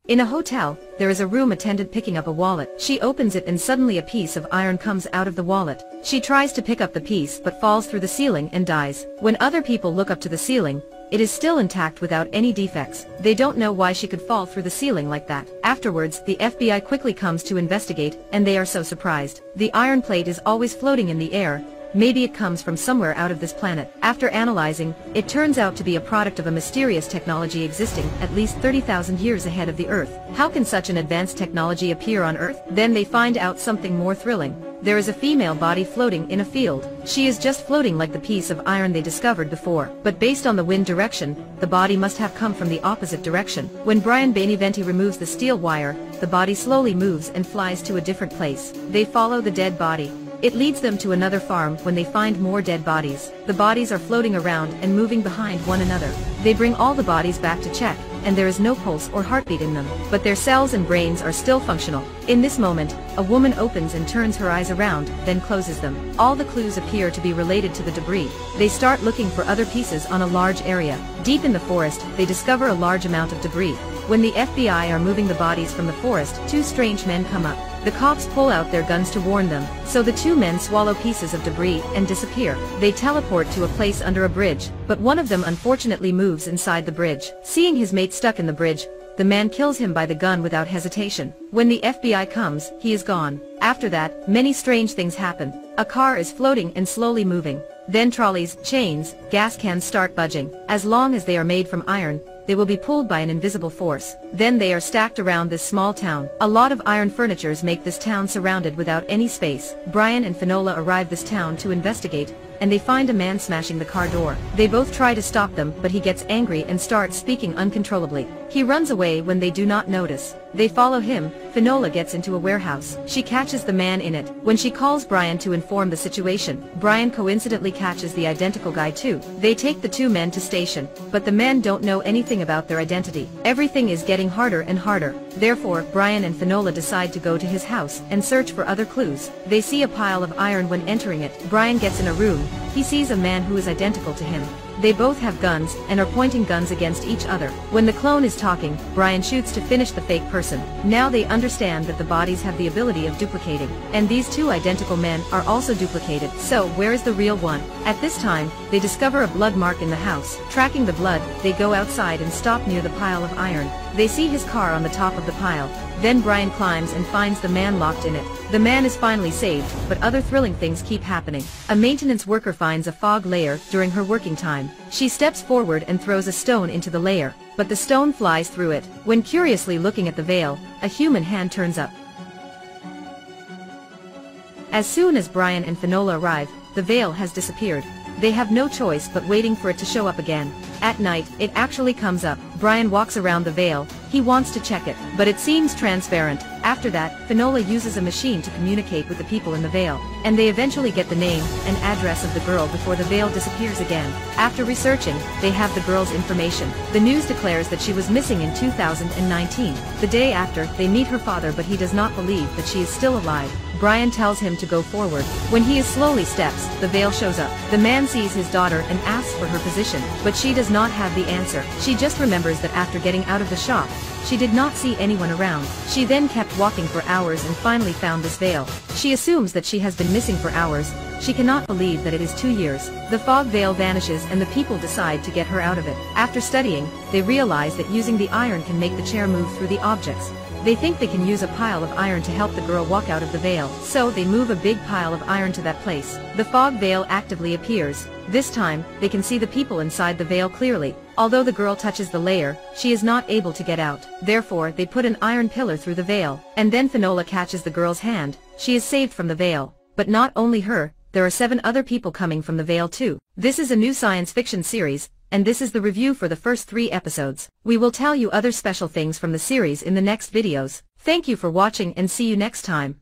In a hotel, there is a room attendant picking up a wallet. She opens it and suddenly a piece of iron comes out of the wallet. She tries to pick up the piece but falls through the ceiling and dies. When other people look up to the ceiling, it is still intact without any defects. They don't know why she could fall through the ceiling like that. Afterwards, the FBI quickly comes to investigate, and they are so surprised. The iron plate is always floating in the air. Maybe it comes from somewhere out of this planet. After analyzing, it turns out to be a product of a mysterious technology existing at least 30,000 years ahead of the Earth. How can such an advanced technology appear on Earth? Then they find out something more thrilling. There is a female body floating in a field. She is just floating like the piece of iron they discovered before. But based on the wind direction, the body must have come from the opposite direction. When Brian Beneventi removes the steel wire, the body slowly moves and flies to a different place. They follow the dead body. It leads them to another farm when they find more dead bodies. The bodies are floating around and moving behind one another. They bring all the bodies back to check, and there is no pulse or heartbeat in them, but their cells and brains are still functional. In this moment, a woman opens and turns her eyes around, then closes them. All the clues appear to be related to the debris. They start looking for other pieces on a large area. Deep in the forest, they discover a large amount of debris. When the FBI are moving the bodies from the forest, two strange men come up. The cops pull out their guns to warn them, so the two men swallow pieces of debris and disappear. They teleport to a place under a bridge, but one of them unfortunately moves inside the bridge. Seeing his mate stuck in the bridge, the man kills him by the gun without hesitation. When the FBI comes, he is gone. After that, many strange things happen. A car is floating and slowly moving. Then trolleys, chains, gas cans start budging. As long as they are made from iron, they will be pulled by an invisible force. Then they are stacked around this small town. A lot of iron furnitures make this town surrounded without any space. Brian and Finola arrive this town to investigate, and they find a man smashing the car door. They both try to stop them, but he gets angry and starts speaking uncontrollably. He runs away when they do not notice. They follow him. Finola gets into a warehouse. She catches the man in it. When she calls Brian to inform the situation, Brian coincidentally catches the identical guy too. They take the two men to station, but the men don't know anything about their identity. Everything is getting harder and harder. Therefore, Brian and Finola decide to go to his house and search for other clues. They see a pile of iron when entering it. Brian gets in a room. He sees a man who is identical to him. They both have guns and are pointing guns against each other. When the clone is talking, Brian shoots to finish the fake person. Now they understand that the bodies have the ability of duplicating, and these two identical men are also duplicated. So where is the real one? At this time, they discover a blood mark in the house. Tracking the blood, they go outside and stop near the pile of iron. They see his car on the top of the pile. Then Brian climbs and finds the man locked in it. The man is finally saved, but other thrilling things keep happening. A maintenance worker finds a fog layer during her working time. She steps forward and throws a stone into the layer, but the stone flies through it. When curiously looking at the veil, a human hand turns up. As soon as Brian and Finola arrive, the veil has disappeared. They have no choice but waiting for it to show up again. At night, it actually comes up. Brian walks around the veil. He wants to check it, but it seems transparent. After that, Finola uses a machine to communicate with the people in the veil, and they eventually get the name and address of the girl before the veil disappears again. After researching, they have the girl's information. The news declares that she was missing in 2019. The day after, they meet her father, but he does not believe that she is still alive. Brian tells him to go forward. When he slowly steps, the veil shows up. The man sees his daughter and asks for her position, but she does not have the answer. She just remembers that after getting out of the shop, she did not see anyone around. She then kept walking for hours and finally found this veil. She assumes that she has been missing for hours. She cannot believe that it is 2 years. The fog veil vanishes and the people decide to get her out of it. After studying, they realize that using the iron can make the chair move through the objects. They think they can use a pile of iron to help the girl walk out of the veil, so they move a big pile of iron to that place. The fog veil actively appears. This time, they can see the people inside the veil clearly. Although the girl touches the layer, she is not able to get out. Therefore, they put an iron pillar through the veil, and then Finola catches the girl's hand. She is saved from the veil. But not only her, there are 7 other people coming from the veil too. This is a new science fiction series, and this is the review for the first 3 episodes. We will tell you other special things from the series in the next videos. Thank you for watching and see you next time.